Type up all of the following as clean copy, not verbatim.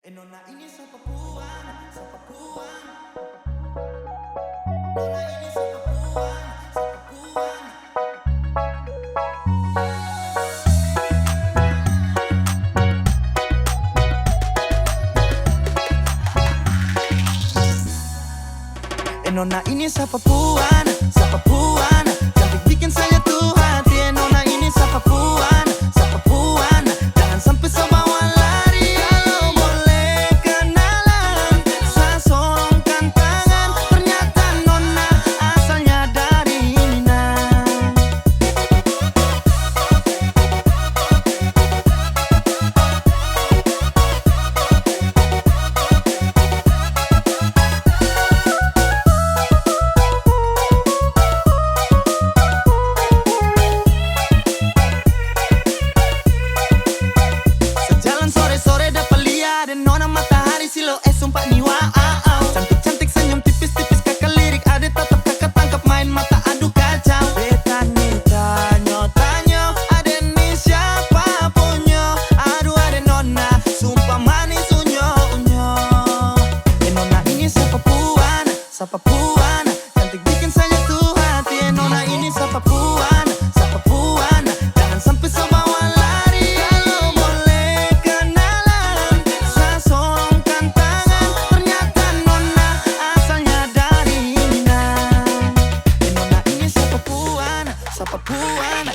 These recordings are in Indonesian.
Nona ini siapa puan, siapa puan. Nona ini siapa puan, siapa puan. Nona ini siapa puan, siapa puan. Cantik bikin saya tuh hati. Nona ini siapa puan, siapa puan. Jangan sampai sebawa lari. Kalau boleh kenalan, saya sorongkan tangan. Ternyata Nona asalnya dari Minang. Sejalan sore-sore dapat lihat Nona matahari silo sumpah ni wow. Cantik-cantik senyum tipis-tipis kakak lirik. Ada tatap kakak tangkap main mata aduh kacau. Beta nih tanyo-tanyo, ada nih siapa punya. Aduh ada Nona, sumpah manis unyo-unyo. Nona ini siapa puan, siapa puan. Cantik bikin saya tuh hati. Nona ini siapa puan, siapa puan. Jangan sampai sebawa lari. Kalau boleh kenalan, saya sorongkan tangan. Ternyata Nona asalnya dari Minang. Nona ini siapa puan, siapa puan.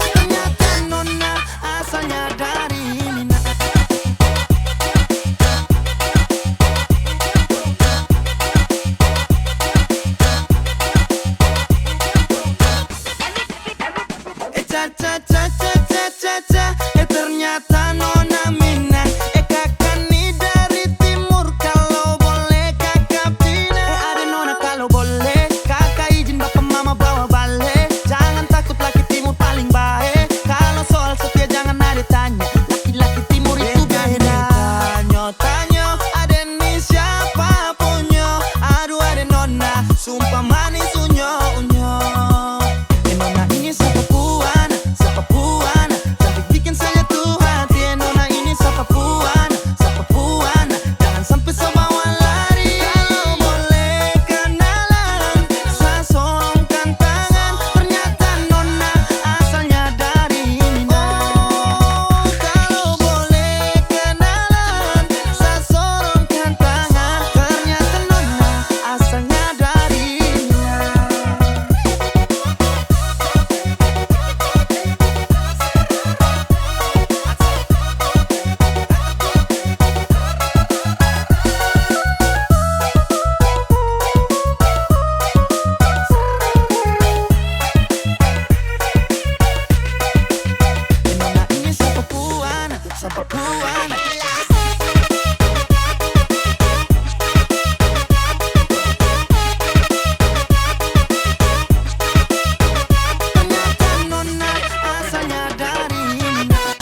Ternyata Nona asalnya dari Minang. Ca-ca-ca-ca-ca-ca-ca. Ternyata Nona Minang. Kakak nih dari timur. Kalau boleh kakak pindah. Ada Nona kalau boleh kakak izin bapak mama bawa balik. Jangan takut laki timur paling baik. Kalau soal setia jangan ada tanya. Laki-laki timur itu beda. Tanyo-tanyo, ada nih siapa punya. Aduh ada Nona, sumpah manis unyo-unyo. Nona ini siapa puan, siapa puan. Cantik bikin saya tuh hati. Nona ini siapa puan, siapa puan. Jangan sampai sebawa lari. Kalau boleh kenalan, saya sorongkan tangan. Ternyata Nona asalnya dari Minang. Kalau boleh kenalan, saya sorongkan tangan. Ternyata Nona asalnya dari Minang. Nona ini siapa puan, siapa puan. Ternyata Nona asalnya dari Minang.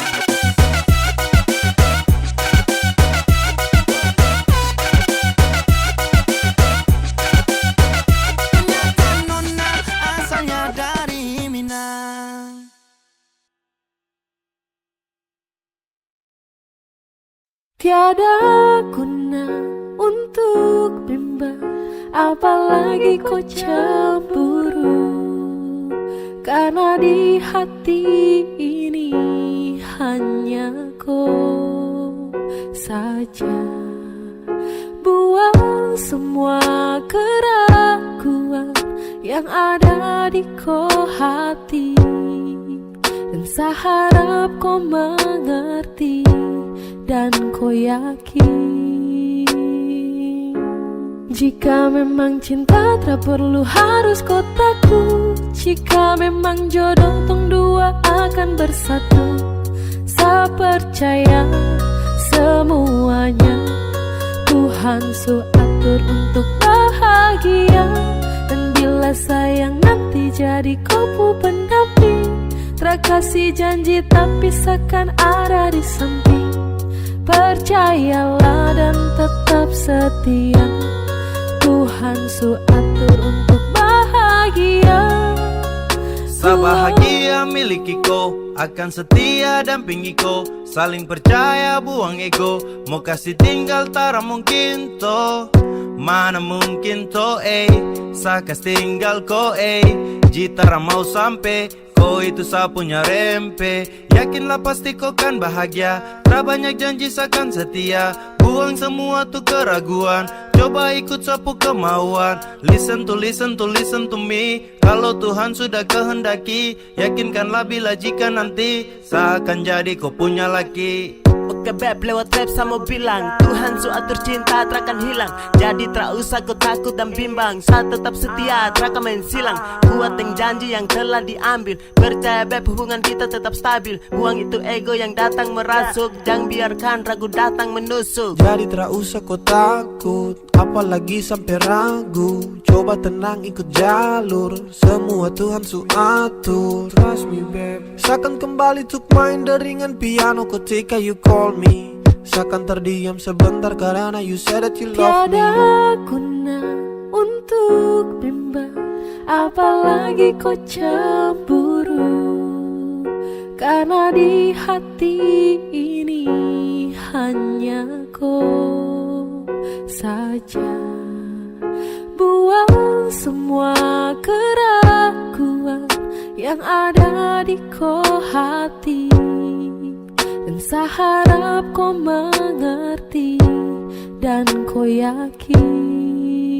Ternyata Nona asalnya dari Minang. Tiada guna untuk bimbang, apalagi kau cemburu. Karena di hati ini hanya kau saja. Buang semua keraguan yang ada di kau hati. Dan saya harap kau mengerti dan kau yakin. Jika memang cinta tak perlu harus kau takut. Jika memang jodoh tong dua akan bersatu. Saya percaya semuanya Tuhan su atur untuk bahagia. Dan bila sayang nanti jadi kau pendamping. Terkasih janji tapi seakan ada di samping. Percayalah dan tetap setia. Tuhan su atur untuk bahagia. bahagia miliki ko, akan setia dampingi ko, saling percaya buang ego. Mau kasih tinggal tara mungkin to, mana mungkin to sakas tinggal ko jitara mau sampai ko itu sa punya rempe. Yakinlah pasti kau kan bahagia, tak banyak janji seakan setia. Buang semua tuh keraguan, coba ikut sapu kemauan. Listen to me. Kalau Tuhan sudah kehendaki, yakinkanlah bila jika nanti seakan jadi kau punya laki. Oke beb, lewat rap sama bilang Tuhan su atur cinta terakan hilang. Jadi tak usah kau takut dan bimbang, saya tetap setia terakan main silang. Kuat yang janji yang telah diambil, percaya beb hubungan kita tetap stabil. Buang itu ego yang datang merasuk, jangan biarkan ragu datang menusuk. Jadi tak usah kau takut, apalagi sampai ragu. Coba tenang ikut jalur, semua Tuhan su atur. Trust me babe. Seakan kembali tuk main deringan piano ketika you call me. Seakan terdiam sebentar karena you said that you love me. Tiada guna untuk bimbang, apalagi kau cemburu. Karena di hati ini hanya kau saja. Buang semua keraguan yang ada di kau hati, dan saya harap kau mengerti dan kau yakin.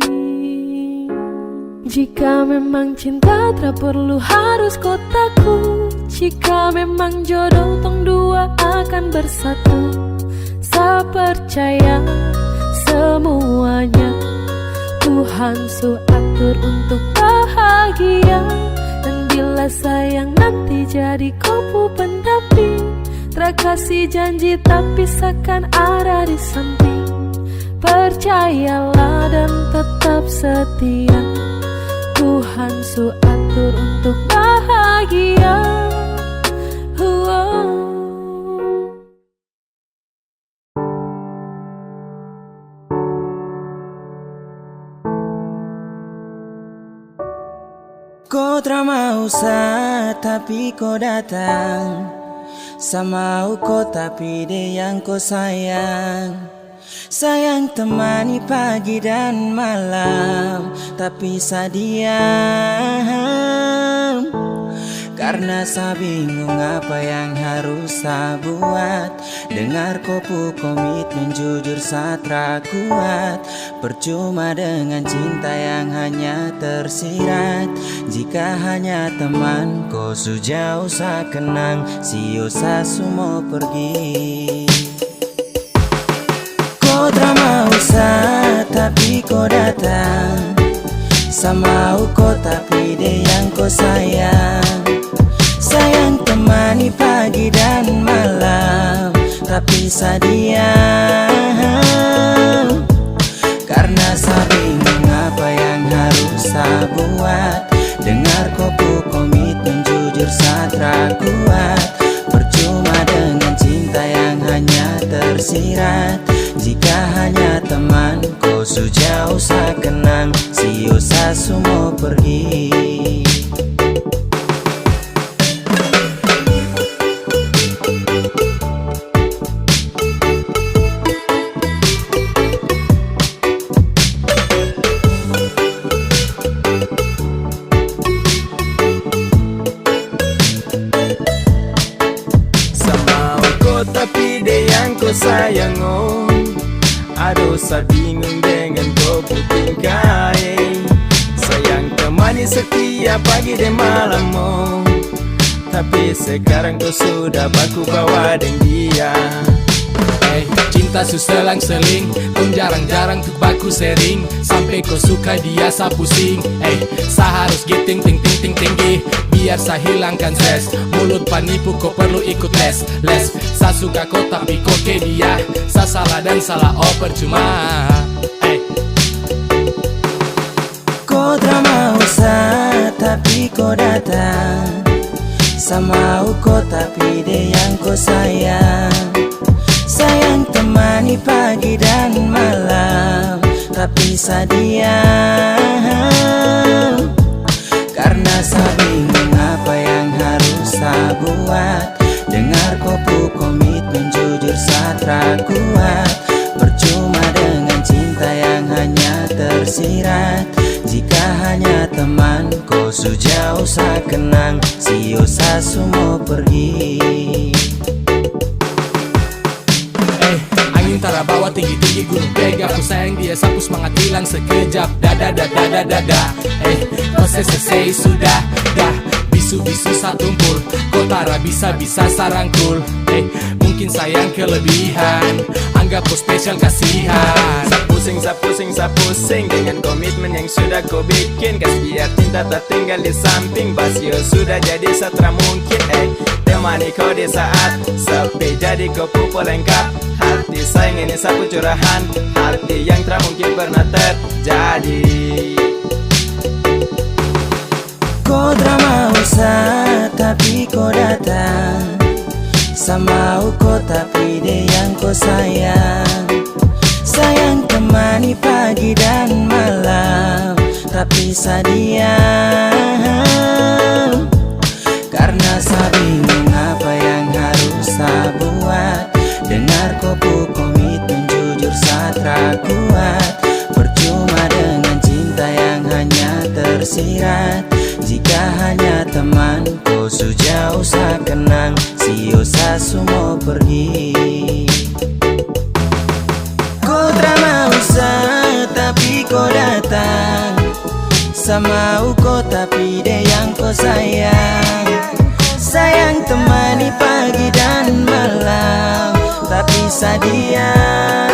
Jika memang cinta tak perlu harus kau takut. Jika memang jodoh tong dua akan bersatu, saya percaya semuanya Tuhan su atur untuk bahagia. Dan bila sayang nanti jadi kau pendamping, terkasih janji tapi seakan ada di samping. Percayalah dan tetap setia, Tuhan su atur untuk bahagia. Kau tak mau tapi kau datang. Sama kau tapi dia yang kau sayang. Sayang temani pagi dan malam, tapi saya diam. Karena saya bingung apa yang harus saya buat. Dengar kopu komitmen jujur saya tak kuat. Percuma dengan cinta yang hanya tersirat. Jika hanya teman kau sejauh saya kenang, sio saya semua pergi. Kau tak mau tapi kau datang. Sama kau tapi dia yang kau sayang. Sayang temani pagi dan malam, tapi saya diam. Karena saya bingung apa yang harus saya buat. Dengar kopu komitmen jujur saya tak kuat. Percuma dengan cinta yang hanya tersirat. Jika hanya teman kau sejauh saya kenang, sio saya semua pergi. Tapi dia yang kau sayang aduh saya bingung dengan kau tingkai. Sayang temani setiap pagi dan malam tapi sekarang kau sudah baku bawa dengan dia. Cinta su selang-seling, kau jarang-jarang tuh baku sering. Sampai kau suka dia sa pusing. Sa harus giting ting ting ting tinggi, biar sa hilangkan stres. Mulut penipu kau perlu ikut les. Sa suka kau tapi kau ke dia. Sa salah dan salah percuma. Kau tak mau tapi kau datang. Sama kau tapi dia yang kau sayang. Sayang temani pagi dan malam, tapi saya diam. Karena saya bingung apa yang hanya teman, kau sejauh sa kenang, si osa semua pergi. Angin tara bawa tinggi-tinggi gunung pega, aku sayang dia sapu semangat hilang sekejap. Dada dada dada dada, kau selesai sudah dah. Bisu-bisu satumpul, kau tara bisa-bisa sarangkul. Mungkin sayang kelebihan, anggap kau spesial kasihan. Sa pusing dengan komitmen yang sudah kau bikin. Kasih biar cinta tak tinggal di samping. Basio sudah jadi setra mungkin. Temani kau di saat sepi, jadi kau pupuk lengkap. Hati sayang ini sapu curahan, hati yang tak mungkin pernah terjadi. Kau drama usah tapi kau datang, sama kau tapi dia yang kau sayang. Sayang temani pagi dan malam, tapi sadiam. Karena saya bingung apa yang harus saya buat. Dengar kau komitmen jujur saya kuat. Percuma dengan cinta yang hanya tersirat. Jika hanya teman, kau sejauh sa kenang, si osa semua pergi. Kau drama usah tapi kau datang, sama kau tapi dia yang kau sayang. Sayang temani pagi dan malam, tapi sadiam.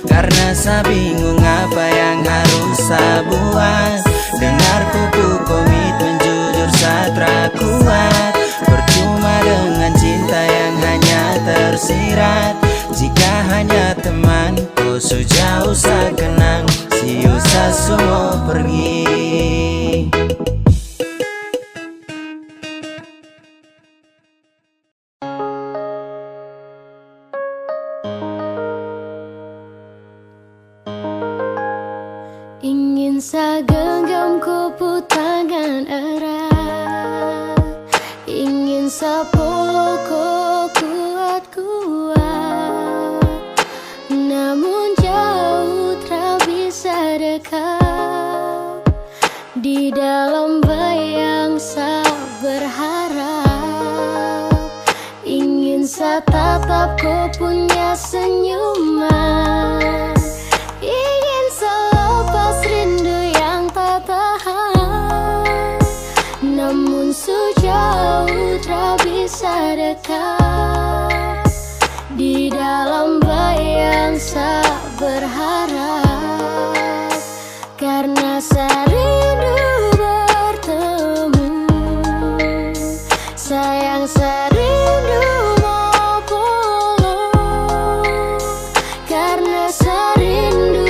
Karena saya bingung apa yang harus saya buat. Dengar kuku komitmen jujur saya kuat. Percuma dengan cinta yang hanya tersirat. Jika hanya teman, kau sejauh sa kenang, si usah semua pergi. Ingin sa genggam kupu tangan erat, ingin sa peluk kuat-kuat, namun jauh tak bisa dekat. Di dalam bayang sa berharap, ingin sa tatap kau punya senyuman. Ingin selepas rindu yang tak tahan, namun sejauh tak bisa dekat. Di dalam bayang sa berharap, karena sa rindu bertemu. Sayang sa rindu mau peluk, karena sa rindu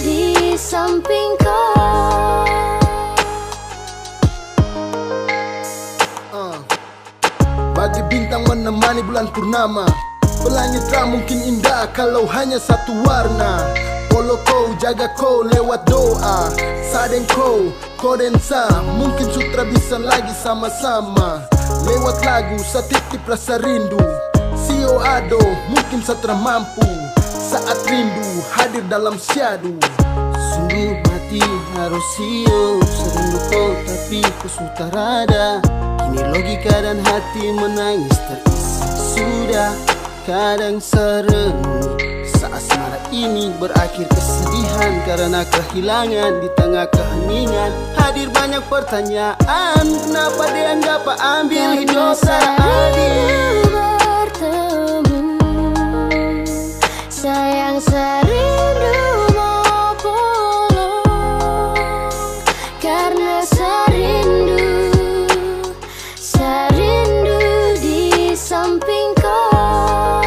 di samping kau. Bagi bintang menemani bulan purnama, pelangit tak mungkin indah kalau hanya satu warna. Polo kau, jaga kau lewat doa. Sadeng kau, dan sa, mungkin sutra bisa lagi sama-sama. Lewat lagu, sa titip rasa rindu. Sio ado, mungkin satra mampu. Saat rindu hadir dalam syadu. Sungguh mati harus sio, serindu kau tapi ku sudah rada. Kini logika dan hati menangis terisi. Sudah kadang serenung, saat asmara ini berakhir kesedihan karena kehilangan. Di tengah keheningan hadir banyak pertanyaan, kenapa dianggap ambil hidup seadil. Bertemu, sayang serindu mau peluk, karena serindu di samping kau.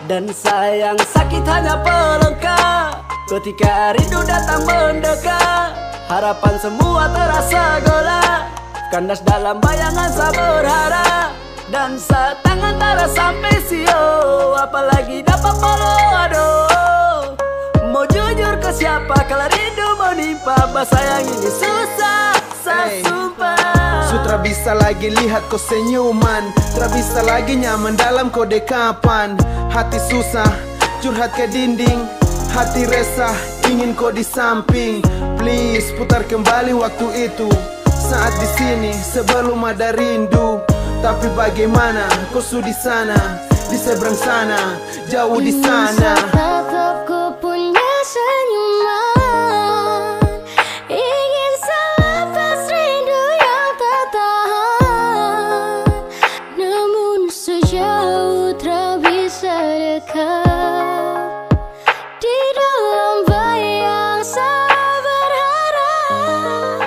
Dan sayang sakit hanya pelengkap ketika rindu datang mendekat. Harapan semua terasa gelap, kandas dalam bayangan saya berharap. Dan saat tangan tara sampai sio, apalagi dapat follow aduh. Mau jujur ke siapa kalau rindu menimpa, bah sayang ini susah, saya sumpah. Ku tak bisa lagi lihat kau senyuman, tak bisa lagi nyaman dalam kau dekapan. Hati susah, curhat ke dinding, hati resah, ingin kau di samping. Please putar kembali waktu itu, saat di sini sebelum ada rindu. Tapi bagaimana kau sudah di sana, di seberang sana, jauh di sana. Tatap ku punya senyuman, ingin selepas rindu yang tak tahan. Namun sejauh tak bisa dekat, di dalam bayang saya berharap.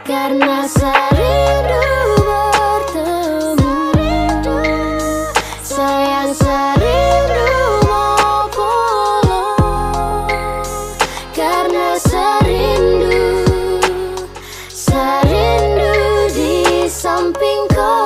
Karena saya rindu bertemu, sayang saya rindu mau pulang. Karena saya rindu di samping kau.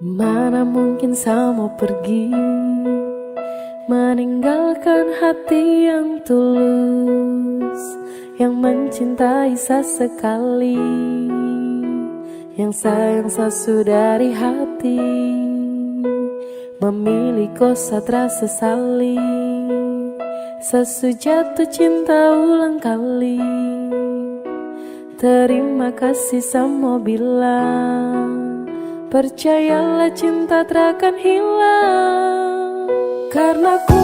Mana mungkin saya mau pergi, meninggalkan hati yang tulus, yang mencintai sesekali, yang sayang sesudah dari hati. Memilih kau satra sesali, sesujatuh cinta ulang kali. Terima kasih sama bilang, percayalah cinta takkan hilang. Karena ku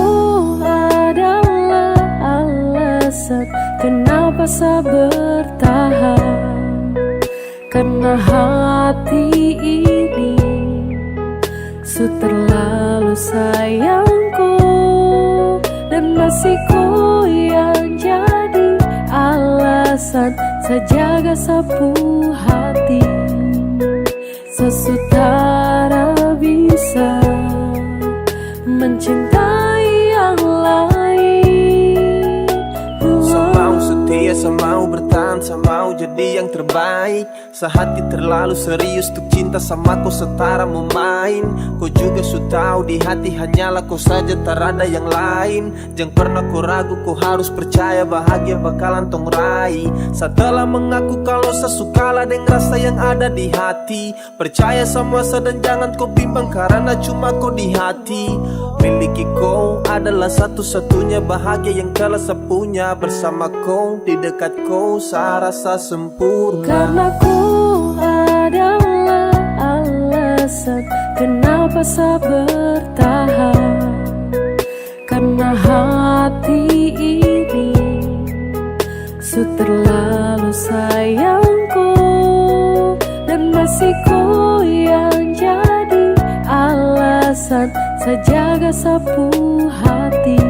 adalah alasan kenapa saya bertahan. Karena hati ini su terlalu sayangku, dan masih ku yang jadi alasan saya jaga sapu hati. Sesutara bisa mencintai yang lain. Saya mau setia, saya mau bertahan, saya mau jadi yang terbaik. Sehati terlalu serius untuk cinta sama kau setara memain. Kau juga su tahu di hati hanyalah kau saja, tak ada yang lain. Jangan pernah kau ragu, kau harus percaya bahagia bakalan tong raih. Setelah mengaku kalau saya sukalah dengan rasa yang ada di hati. Percaya sama saya dan jangan kau bimbang karena cuma kau di hati. Miliki kau adalah satu-satunya bahagia yang telah saya punya. Bersama kau, di dekat kau, saya rasa sempurna. Karena ku adalah alasan kenapa saya bertahan. Karena hati ini su terlalu sayangku, dan masih ku yang jadi alasan saya jaga sapu hati.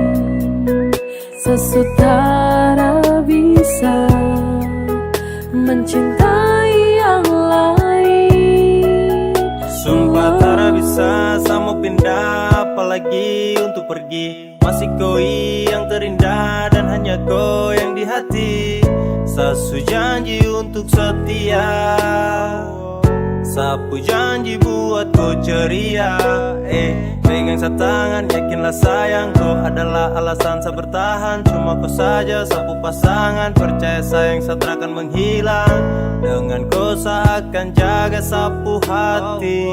Sesutara bisa mencintai yang lain. Sumpah tak bisa sama pindah, apalagi untuk pergi. Masih kau yang terindah dan hanya kau yang di hati. Sasu janji untuk setia, sapu janji buat kau ceria. Pegang sa tangan, yakinlah sayang, kau adalah alasan saya bertahan. Cuma kau saja sapu pasangan, percaya sayang saya takkan menghilang. Dengan kau saya akan jaga sapu hati,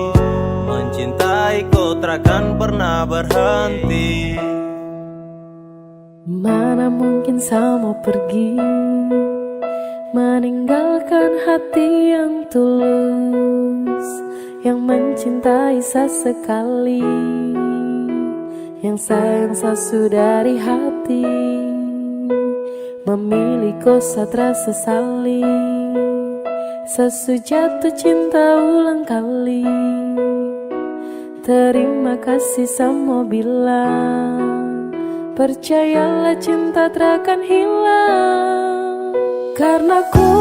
mencintai kau takkan pernah berhenti. Mana mungkin saya mau pergi, meninggalkan hati yang tulus, yang mencintai sesekali, yang sayang sesudah dari hati. Memilih kau satra sesali, sesujatuh cinta ulang kali. Terima kasih sama bilang, percayalah cinta takkan hilang. Karena ku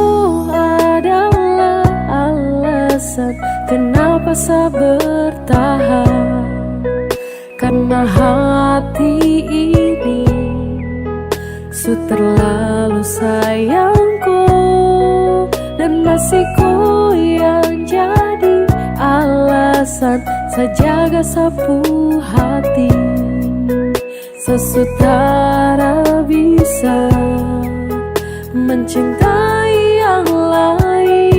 adalah alasan kenapa saya bertahan. Karena hati terlalu sayangku, dan masih ku yang jadi alasan sejaga sapu hati. Sesutara bisa mencintai yang lain.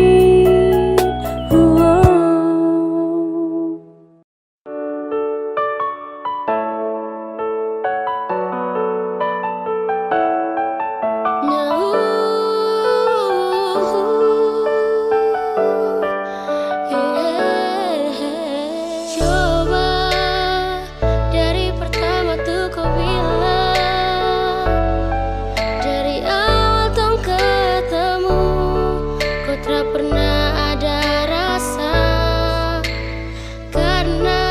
Coba dari pertama tuh kau bilang, dari awal tong ketemu, kau tak pernah ada rasa, karena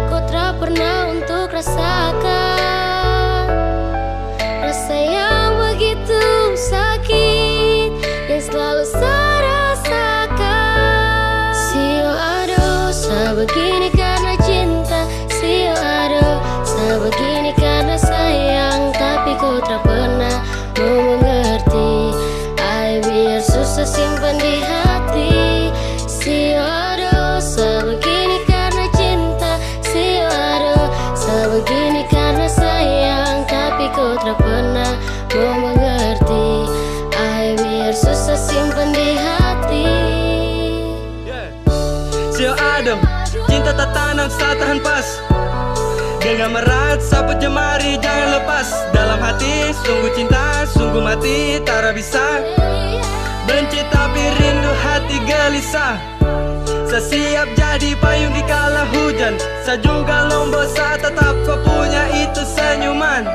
kau tak pernah untuk rasakan rasa yang begitu sakit yang selalu saya rasakan. Sio aduh, sebegini karena cinta. Sio aduh, sebegini karena sayang. Tapi kau tak pernah mau mengerti. Ay, biar susah simpan di hati. Sio aduh, sebegini karena cinta. Sio aduh, sebegini karena sayang. Tapi kau tak pernah mau mengerti. Ay, biar susah simpan di hati. Sio adem, cinta tak tanam saat tahan pas. Genggam erat, sapu jemari jangan lepas. Dalam hati, sungguh cinta, sungguh mati. Tak bisa benci tapi rindu hati gelisah. Saya siap jadi payung di kala hujan. Saya juga lombok saat tetap kau punya itu senyuman.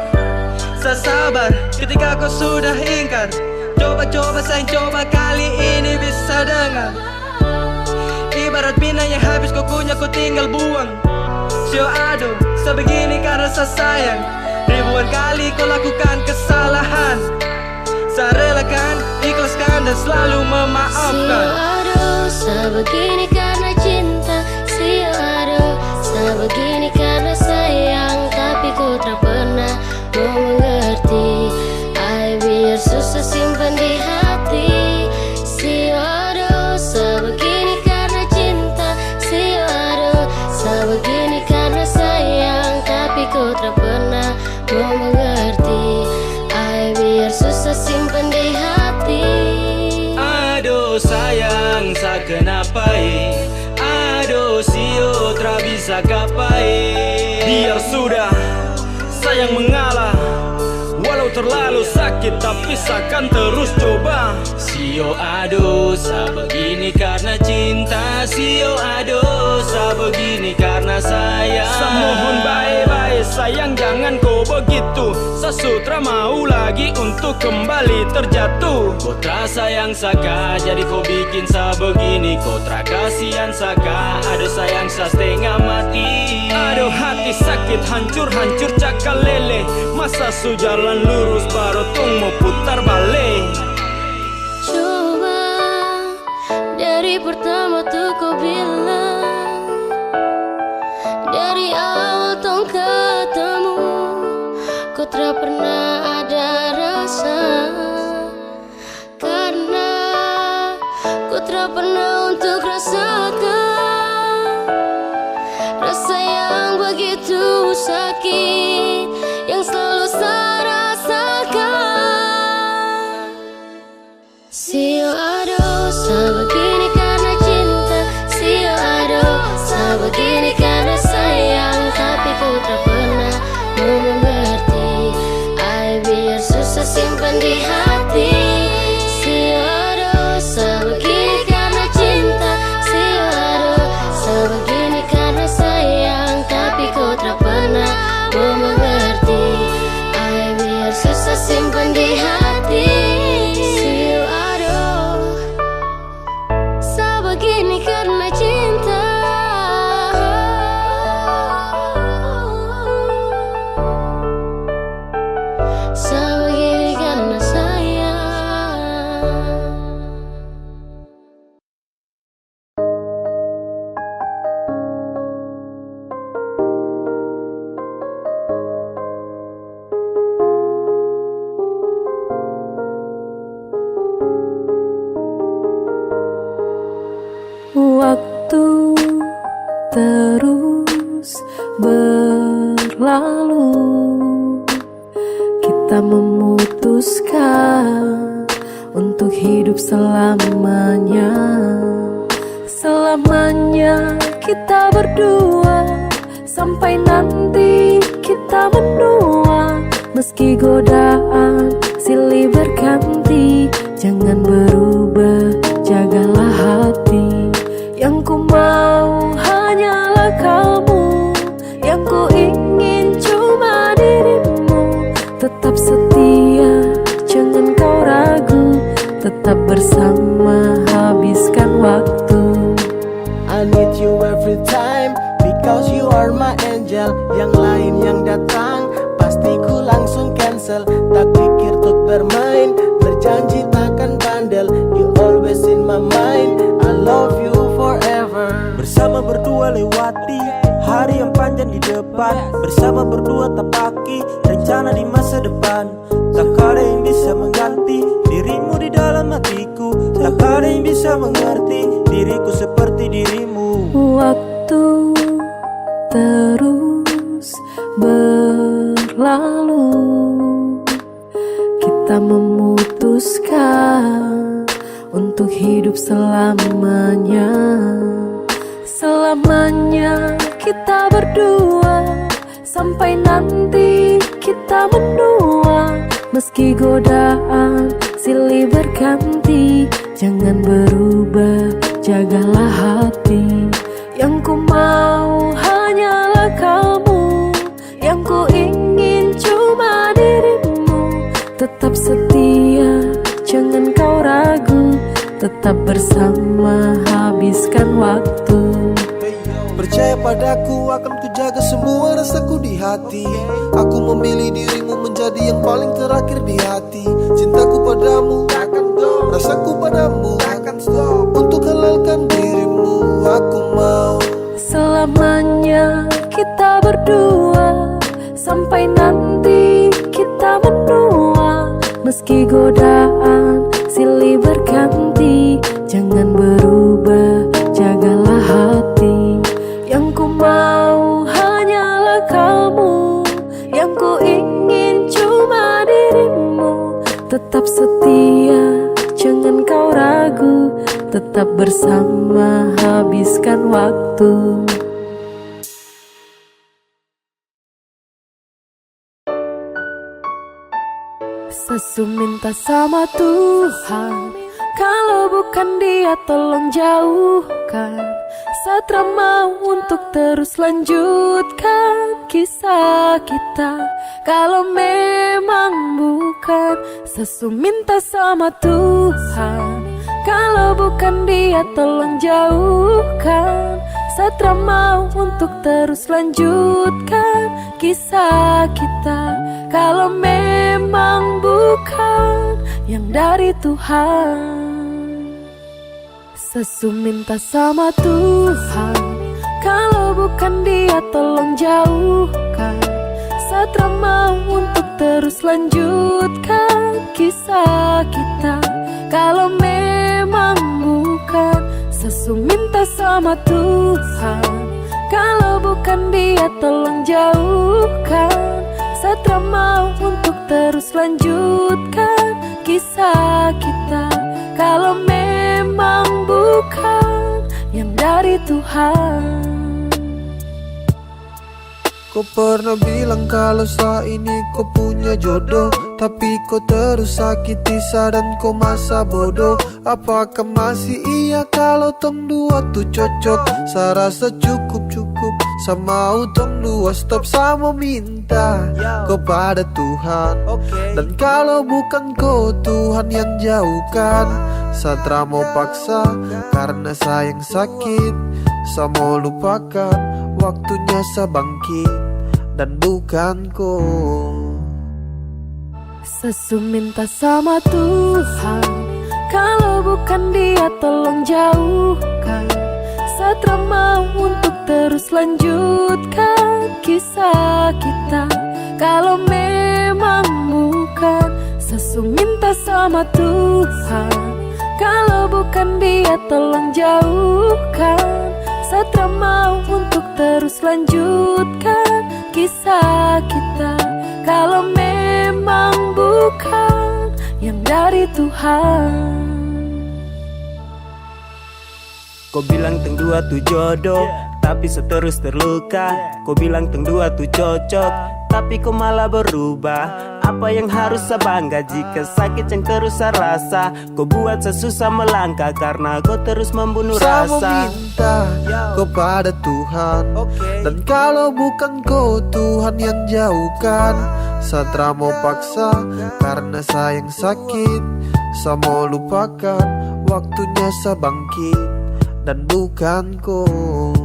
Saya sabar ketika kau sudah ingkar. Coba-coba sayang, coba kali ini bisa dengar. Ibarat pina yang habis kau kunyah kau tinggal buang. Sio aduh, sebegini karena saya sayang. Ribuan kali kau lakukan kesalahan. Saya relakan, ikhlaskan dan selalu memaafkan. Sio aduh, sebegini karena cinta. Sio aduh, sebegini karena sayang. Tapi kau tak pernah mau mengerti. Ay, biar susah simpan di hati. Sio aduh, sebegini karena cinta. Sio aduh, sebegini karena sayang. Tapi kau tak pernah mau mengerti. Ay, biar susah simpan di hati. Aduh sayang, sa kenapai. Aduh sio tra bisa kapai. Biar sudah, sayang mengalah. Walau terlalu sakit tapi seakan terus coba. Sio aduh, sa begini karena cinta. Sio aduh, sa begini karena sayang. Sa mohon baik-baik sayang jangan kau begitu. Sa sutra mau lagi untuk kembali terjatuh. Kau tra sayang saka jadi kau bikin sa begini. Kau tra kasihan saka, aduh sayang sa setengah mati. Aduh hati sakit hancur-hancur cakal lele. Masa su jalan lurus baru tong mau putar balik. Coba dari pertama tuh kau bilang, dari awal tong ketemu, kau tak pernah ada rasa, karena kau tak pernah untuk rasakan rasa yang begitu sakit yang selalu saya rasakan. Sio aduh, sebegini karena cinta. Sio aduh, sebegini karena sayang. Tapi kau tak pernah mau mengerti. Ay, biar susah simpan di hati. Sio aduh, sebegini karena cinta. Sio aduh, sebegini karena sayang. Tapi kau tak pernah mau mengerti. Ay, biar susah simpan di hati. Sio aduh. selamanya. Selamanya kita berdua, sampai nanti kita menua. Meski godaan silih berganti, jangan berubah, jagalah hati. Yang ku mau hanyalah kamu, yang ku ingin cuma dirimu. Tetap setia, jangan kau ragu, tetap bersama, habiskan waktu. I need you every time, because you are my angel. Yang lain yang datang, pasti ku langsung cancel. Tak pikir untuk bermain, berjanji takkan bandel. You always in my mind, I love you forever. Bersama berdua lewati hari yang panjang di depan. Bersama berdua tapaki rencana di masa depan. Tak ada yang bisa mengganti dirimu di dalam hatiku. Tak ada yang bisa mengerti diriku seperti dirimu. Waktu terus berlalu, kita memutuskan untuk hidup selamanya. Selamanya kita berdua, sampai nanti kita menua. Meski godaan silih berganti, jangan berubah, jagalah hati. Yang ku mau hanyalah kamu, yang ku ingin cuma dirimu. Tetap setia, jangan kau ragu, tetap bersama, habiskan waktu. Percaya padaku, akan ku jaga semua rasaku di hati. Aku memilih dirimu menjadi yang paling terakhir di hati. Cintaku padamu takkan stop, rasaku padamu takkan stop. Untuk halalkan dirimu, aku mau selamanya kita berdua, sampai nanti kita menua. Meski godaan silih berganti, jangan berubah, jagalah hati. Yang ku mau hanyalah kamu, yang ku ingin cuma dirimu. Tetap setia, jangan kau ragu, tetap bersama, habiskan waktu. Sesu minta sama Tuhan, kalau bukan Dia tolong jauhkan. Satra mau untuk terus lanjutkan kisah kita. Kalau memang bukan, Sesu minta sama Tuhan, kalau bukan Dia tolong jauhkan. Satra mau untuk terus lanjutkan kisah kita. Kalau memang bukan yang dari Tuhan. Sesu minta sama Tuhan, kalau bukan Dia tolong jauhkan. Satra mau untuk terus lanjutkan kisah kita. Kalau memang bukan, Sesu minta sama Tuhan, kalau bukan Dia tolong jauhkan. Satra mau untuk terus lanjutkan kisah kita. Kalau memang bukan yang dari Tuhan. Kau pernah bilang kalau saat ini kau punya jodoh, tapi kau terus sakiti dan kau masa bodoh. Apakah masih iya kalau tong dua tuh cocok? Saya rasa cukup sama tong dua stop sama minta kepada Tuhan. Dan kalau bukan kau Tuhan yang jauhkan, Satra mau paksa karena sayang sakit. Saya mau lupakan, waktunya saya bangkit dan bukan kau. Sesu minta sama Tuhan, kalau bukan Dia tolong jauhkan. Satra mau untuk terus lanjutkan kisah kita. Kalau memang bukan, Sesu minta sama Tuhan, kalau bukan Dia tolong jauhkan. Satra mau untuk terus lanjutkan kisah kita. Kalau memang bukan yang dari Tuhan. Kau bilang teng dua tu jodoh, tapi seterus terluka. Kau bilang teng dua tu cocok, tapi kau malah berubah. Apa yang harus saya bangga jika sakit yang terus saya rasa? Kau buat saya susah melangkah karena kau terus membunuh Saya rasa. meminta kepada Tuhan, dan kalau bukan kau Tuhan yang jauhkan. Saya mau paksa karena sayang sakit. Saya mau lupakan, waktunya saya bangkit, dan bukan kau.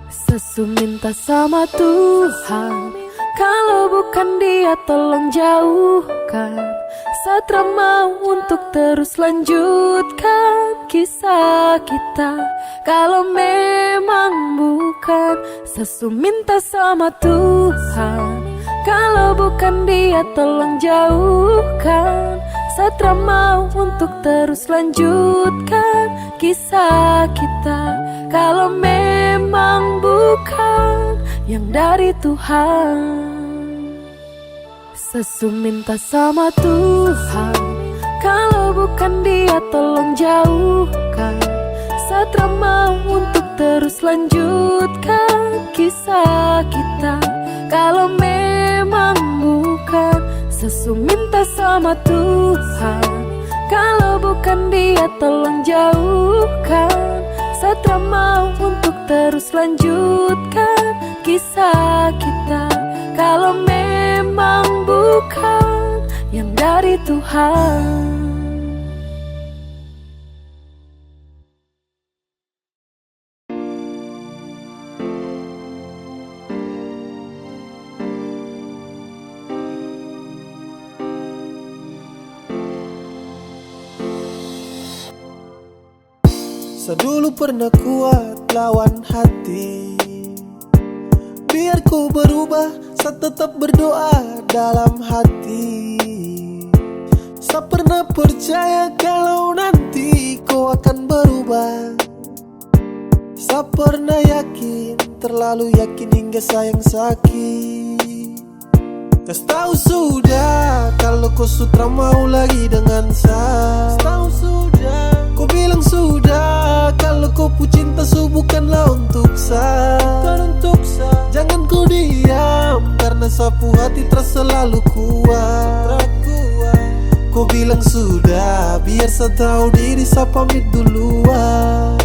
Sesu minta sama Tuhan, kalau bukan dia tolong jauhkan. Satra mau untuk terus lanjutkan kisah kita. Kalau memang bukan, Sesu minta sama Tuhan, kalau bukan dia tolong jauhkan. Satra mau untuk terus lanjutkan kisah kita. Kalau memang bukan yang dari Tuhan. Sesu minta sama Tuhan, kalau bukan dia tolong jauhkan. Satra mau untuk terus lanjutkan kisah kita. Kalau memang bukan, Sesu minta sama Tuhan, kalau bukan dia tolong jauhkan. Satra mau untuk terus lanjutkan kisah kita. Kalau memang bukan yang dari Tuhan. Saya dulu pernah kuat lawan hati, biar ku berubah, saya tetap berdoa dalam hati. Saya pernah percaya kalau nanti kau akan berubah. Saya pernah yakin, terlalu yakin hingga sayang sakit. Kas tahu sudah kalau kau sutra mau lagi dengan saya. Tahu sudah, kau bilang sudah kalau kau pu cinta bukanlah untuk saya. Jangan kau diam karena sapu hati terasa selalu kuat. Kau bilang sudah, biar saya tahu diri, saya pamit duluan.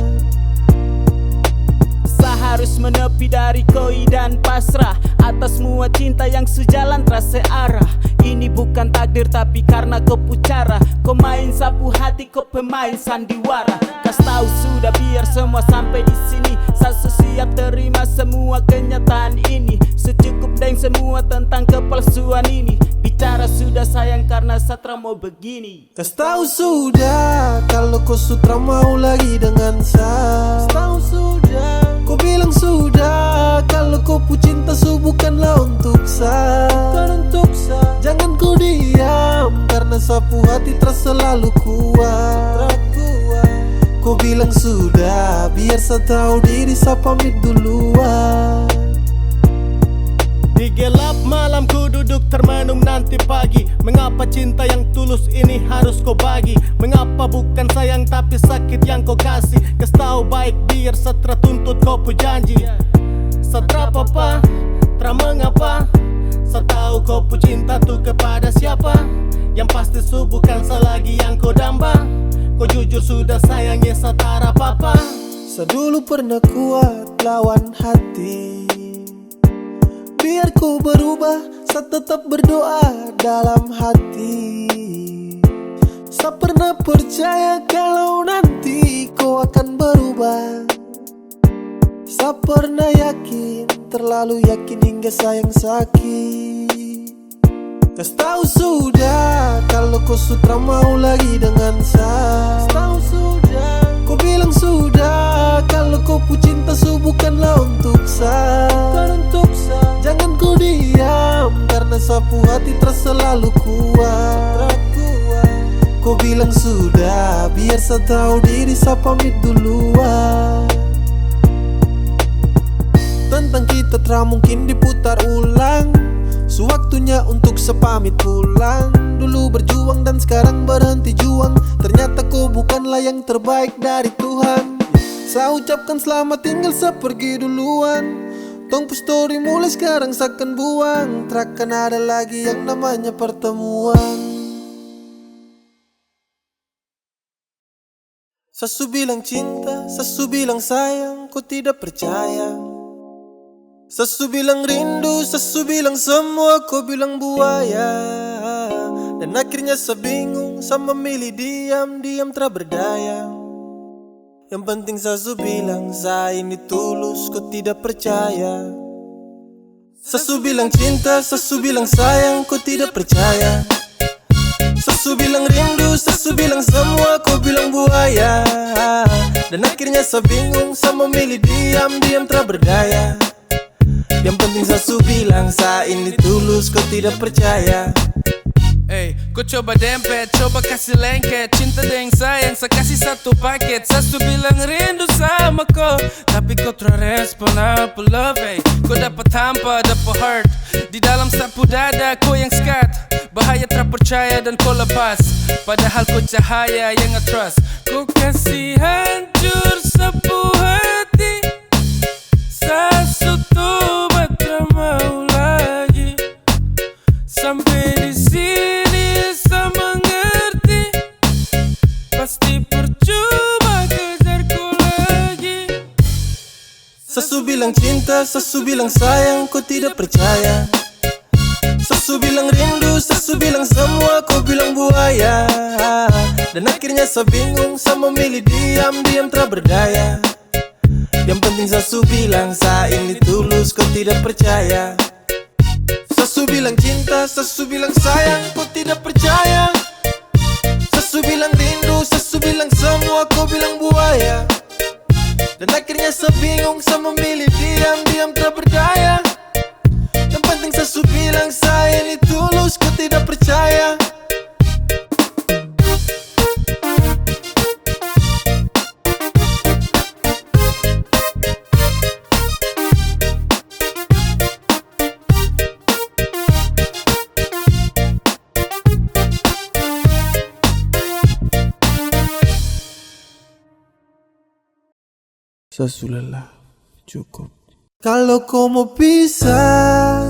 Harus menepi dari koi dan pasrah atas semua cinta yang sejalan terasa arah. Ini bukan takdir tapi karena kau pucara. Kau main sapu hati, kau pemain sandiwara. Kas tahu sudah biar semua sampai di sini. Saya siap terima semua kenyataan ini. Secukup dan semua tentang kepalsuan ini. Bicara sudah sayang karena Satra mau begini. Kas tahu sudah kalau kau sutra mau lagi dengan saya. Tahu sudah, kau bilang sudah kalau kau pu cinta bukanlah untuk saya. Jangan kau diam karena sapu hati terasa selalu kuat. Kau bilang sudah, biar saya tahu diri, saya pamit duluan. Di gelap malam ku duduk termenung nanti pagi. Mengapa cinta yang tulus ini harus kau bagi? Mengapa bukan sayang tapi sakit yang kau kasih? Kas tahu baik biar Satra tuntut kau pu janji. Satra apa, tra mengapa? Saya tahu kau pu cinta tuh kepada siapa? Yang pasti bukan saya lagi yang kau damba. Kau jujur sudah sayangi Satra papa. Saya dulu pernah kuat lawan hati, biar ku berubah, saya tetap berdoa dalam hati. Saya pernah percaya kalau nanti kau akan berubah. Saya pernah yakin, terlalu yakin hingga sayang sakit. Kas tahu sudah kalau kau sutra mau lagi dengan saya. Tahu sudah, kau bilang sudah kalau kau pu cinta bukanlah untuk saya. Jangan kau diam karena sapu hati terasa selalu kuat. Kau bilang sudah, biar saya tahu diri, saya pamit duluan. Tentang kita tak mungkin diputar ulang. Sewaktunya untuk sepamit pulang. Dulu berjuang dan sekarang berhenti juang. Ternyata kau bukanlah yang terbaik dari Tuhan. Saya ucapkan selamat tinggal, saya pergi duluan. Tongpu story mulai sekarang seakan buang. Takkan ada lagi yang namanya pertemuan. Sesu bilang cinta, sesu bilang sayang, kau tidak percaya. Sesu bilang rindu, sesu bilang semua, kau bilang buaya. Dan akhirnya saya bingung, saya memilih diam, diam tak berdaya. Yang penting sesu bilang, saya ini tulus, kau tidak percaya. Sesu bilang cinta, sesu bilang sayang, kau tidak percaya. Sesu bilang rindu, sesu bilang semua, kau bilang buaya. Dan akhirnya saya bingung, saya memilih diam, diam tak berdaya. Yang penting sesu bilang, saya ini tulus, kau tidak percaya. Hey, kau coba dempet, coba kasih lengket. Cinta dan sayang, saya kasih satu paket. Sesu bilang rindu sama kau, tapi kau terrespon apa love. Hey, kau dapat hampa, dapat hurt. Di dalam sapu dada, kau yang skat. Bahaya terpercaya dan kau lepas. Padahal kau cahaya yang nge-trust. Kau kasih hancur sapu hati. Sesu tuh tak mau lagi. Sampai di sini saya mengerti. Pasti percuma kejarku lagi. Sesu bilang cinta, sesu bilang sayang, kau tidak percaya. Sesu bilang rindu, sesu bilang semua, kau bilang buaya. Dan akhirnya saya bingung, saya memilih diam, diam tak berdaya. Yang penting sesu bilang, saya ini tulus, kau tidak percaya. Sesu bilang cinta, sesu bilang sayang, kau tidak percaya. Sesu bilang rindu, sesu bilang semua, kau bilang buaya. Dan akhirnya saya bingung, saya memilih diam, diam tak berdaya. Yang penting sesu bilang, saya ini tulus, kau tidak percaya. Sesu lelah, cukup. Kalau kau mau pisah,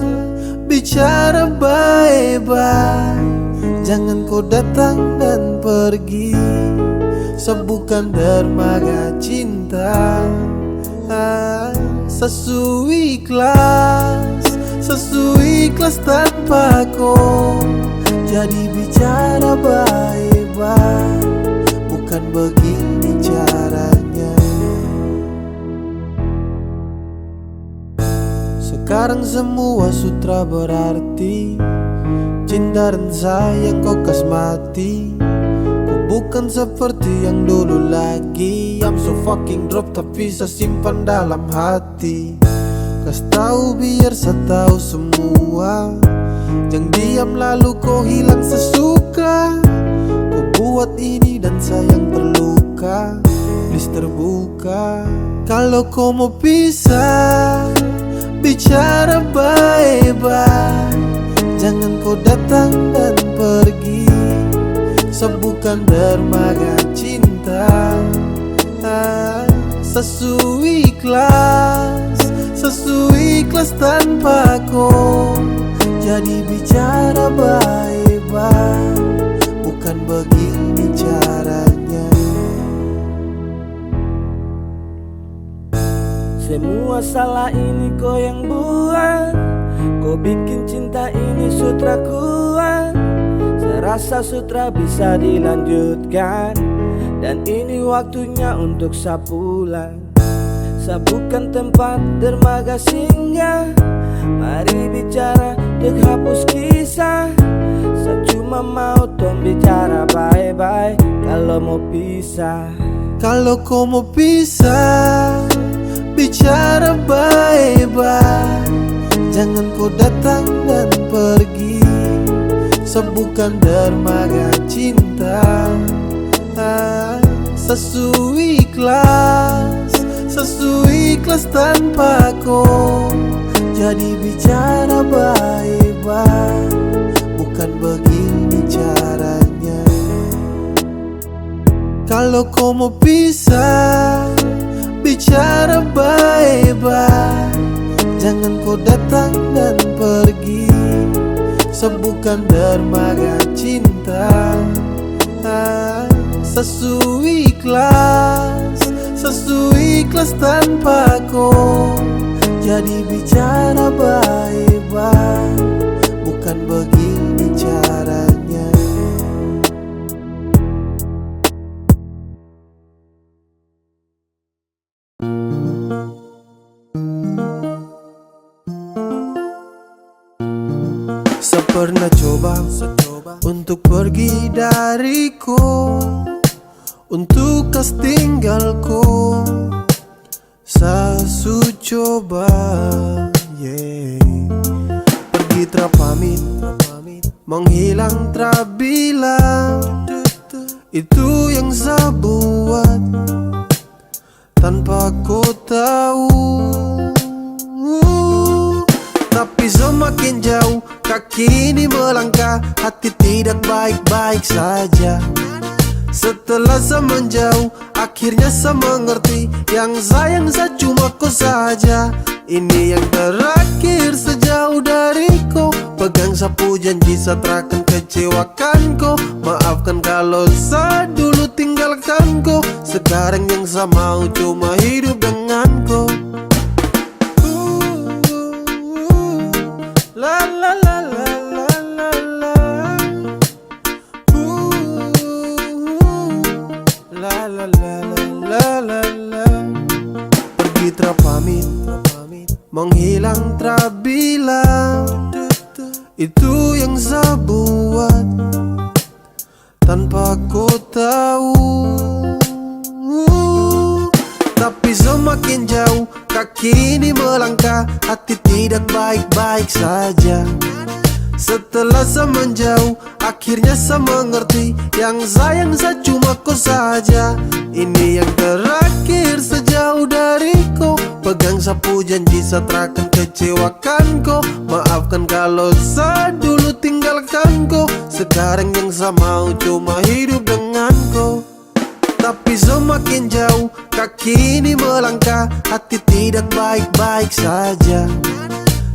bicara baik-baik. Jangan kau datang dan pergi. Sebukan dermaga cinta. Sesu ikhlas tanpa kau. Jadi bicara baik-baik. Bukan begini caranya. Sekarang semua sutra berarti. Cinta dan sayang kau kasmati. Kau bukan seperti yang dulu lagi. I'm so fucking drop tapi saya simpan dalam hati. Kas tahu biar saya tahu semua. Jangan diam lalu kau hilang sesuka. Kau buat ini dan sayang terluka. Please terbuka. Kalau kau mau pisah, bicara baik-baik. Jangan kau datang dan pergi. Sebukan dermaga cinta. Sesu ikhlas tanpa kau. Jadi bicara baik-baik. Bukan begini caranya. Semua salah ini kau yang buat. Kau bikin cinta ini sutra kuat. Saya rasa sutra bisa dilanjutkan. Dan ini waktunya untuk saya pulang. Saya bukan tempat dermaga singgah. Mari bicara untuk hapus kisah. Saya cuma mau tong bicara baik-baik. Kalau mau pisah, kalau kau mau pisah, bicara baik-baik. Jangan kau datang dan pergi. Sebukan dermaga cinta. Sesu ikhlas tanpa kau. Jadi bicara baik-baik. baik-baik, bukan begini caranya. Kalau kau mau pisah, bicara baik-baik, jangan kau datang dan pergi sebukan dermaga cinta. Sesuai ikhlas tanpa kau. Jadi bicara baik-baik, bukan begini caranya. Pernah coba untuk pergi dariku, untuk kas tinggalku. Sasu coba, pergi terpamit, menghilang terbilang. Itu yang saya buat tanpa kau tahu. Tapi semakin jauh kaki ini melangkah, hati tidak baik-baik saja. Setelah saya menjauh, akhirnya saya mengerti, yang sayang saya cuma kau saja. Ini yang terakhir sejauh dariku. Pegang sapu janji saya takkan kecewakan kau. Maafkan kalau saya dulu tinggalkan kau. Sekarang yang saya mau cuma hidup dengan kau. La la la la la la la. La la la la la la. Pergi terpamit, menghilang terbilang. Itu yang saya buat tanpa kau tahu. Tapi semakin jauh kaki ini melangkah, hati tidak baik-baik saja. Setelah saya menjauh, akhirnya saya mengerti, yang sayang saya cuma kau saja. Ini yang terakhir sejauh dariku. Pegang sapu janji saya takkan kecewakan kau. Maafkan kalau saya dulu tinggalkan kau. Sekarang yang saya mau cuma hidup dengan kau. Tapi semakin jauh kaki ini melangkah, hati tidak baik-baik saja.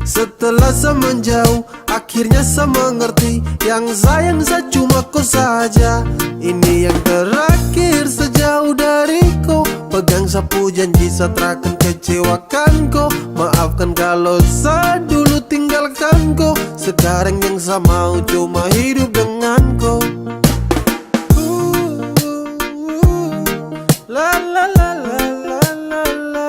Setelah saya menjauh, akhirnya saya mengerti, yang sayang saya cuma kau saja. Ini yang terakhir sejauh dariku. Pegang sapu janji saya takkan kecewakan kau. Maafkan kalau saya dulu tinggalkan kau. Sekarang yang saya mau cuma hidup dengan kau. La la la la la la la.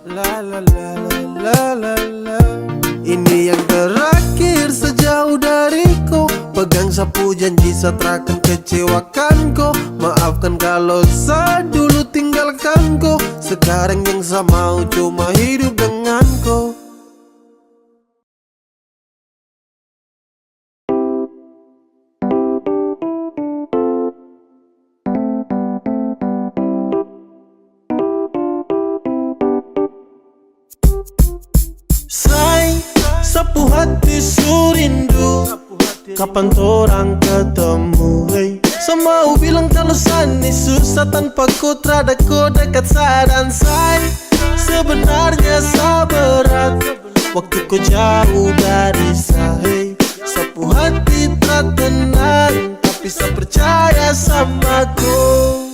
La la la la la la. Ini yang terakhir sejauh dariku. Pegang sapu janji saya takkan kecewakan kau. Maafkan kalau saya dulu tinggalkan kau. Sekarang yang saya mau cuma hidup dengan kau. Sapu hati surindu, kapan torang ketemu, hey. Semau bilang kalau sani susah tanpa kau, terada kau dekat saya dan saya. Sebenarnya saya berat waktu kau jauh dari saya, hey. Sapu hati tak tenang, tapi saya percaya sama kau.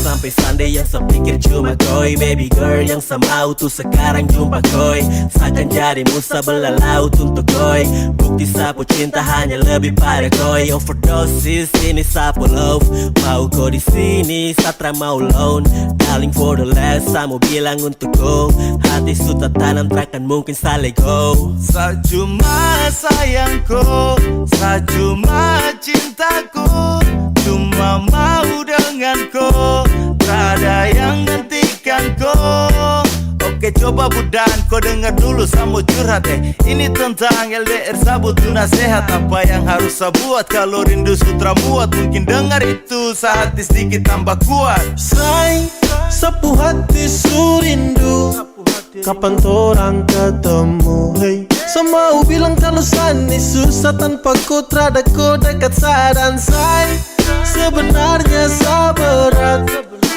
Sampai Sunday yang saya pikir cuma koi. Baby girl yang saya mau tuh sekarang jumpa koi. Seakan jadi musa belalau untuk koi. Bukti sapu cinta hanya lebih pada koi. Overdosis ini sapu love. Mau kau di sini Satra mau loan. Darling for the last, saya mau bilang untuk kau. Hati sudah tanam takkan mungkin saya let go. Saya cuma sayangku, saya cuma cintaku, cuma mau denganku, tak ada yang gantikanku. Oke coba budan, kau dengar dulu saya mau curhat Ini tentang LDR saya butuh nasihat. Apa yang harus saya buat kalau rindu sutra muat? Mungkin dengar itu saat sedikit tambah kuat. sapu hati surindu. Kapan torang ketemu, hey. Semau bilang kalau sani susah tanpa kau terada kau dekat saya dan saya. Sebenarnya sabarat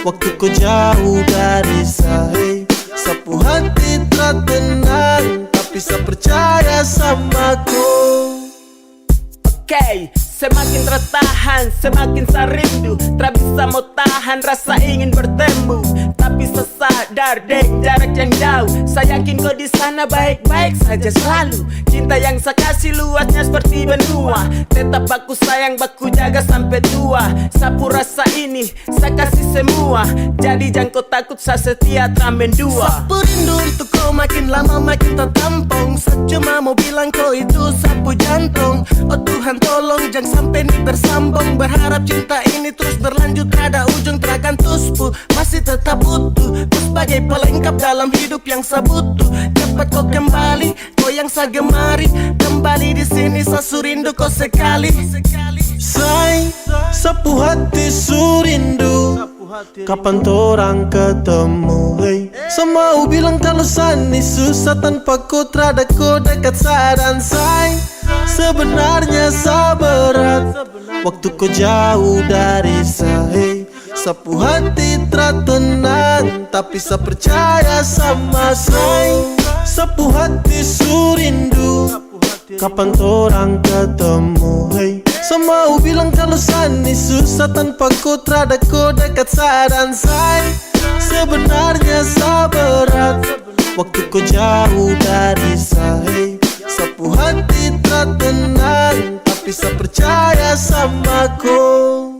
waktu kau jauh dari saya. Sapu hati tak tenang tapi saya percaya sama kau. Okay, semakin tertahan, semakin saya rindu. Tak bisa mau tahan rasa ingin bertemu. Tapi saya sadar deng jarak yang jauh. Saya yakin kau di sana baik-baik saja selalu. Cinta yang saya kasih luasnya seperti benua. Tetap baku sayang, baku jaga sampai tua. Sapu rasa ini, saya kasih semua. Jadi jangan kau takut, saya setia teramen dua. Sapu rindu untuk kau makin lama makin tertampung. Saya cuma mau bilang kau itu sapu jantung. Oh Tuhan tolong jangan sampai ini bersambung. Berharap cinta ini terus berlanjut, ada ujung terakan tuspu. Masih tetap utuh, kau sebagai pelengkap dalam hidup yang saya butuh. Cepat kau kembali, kau yang saya gemari. Kembali di sini saya surindu kau sekali. Say, sapu hati surindu. Kapan torang ketemu, hey. Semau bilang kalau sani susah tanpa kau terada kau dekat saya dan saya. Sebenarnya sabarat waktu kau jauh dari saya. Sapu hati tak tenang tapi saya percaya sama saya. Sapu hati surindu. Kapan torang ketemu, hey. Semau bilang kalau sani susah tanpa kau terada kau dekat saya dan saya. Sebenarnya sabarat waktu kau jauh dari saya. Sapu hati tak tenang tapi saya percaya sama kau.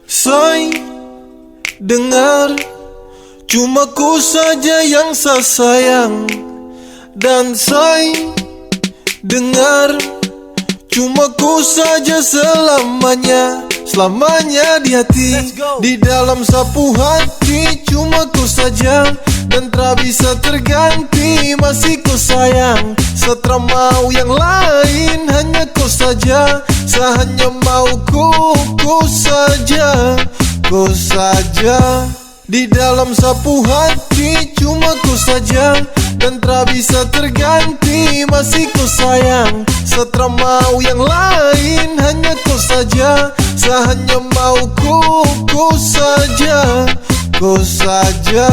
Say, dengar, cuma ku saja yang saya sayang. Dan say, dengar, cuma ku saja selamanya. Selamanya di hati, di dalam sapu hati. Cuma ku saja dan tak bisa terganti. Masih ku sayang, setelah mau yang lain. Hanya ku saja, saya hanya mau ku saja. Ku saja di dalam sapu hati. Cuma ku saja dan tak bisa terganti. Masih ku sayang, setelah mau yang lain. Hanya ku saja, saya hanya mau ku saja. Ku saja.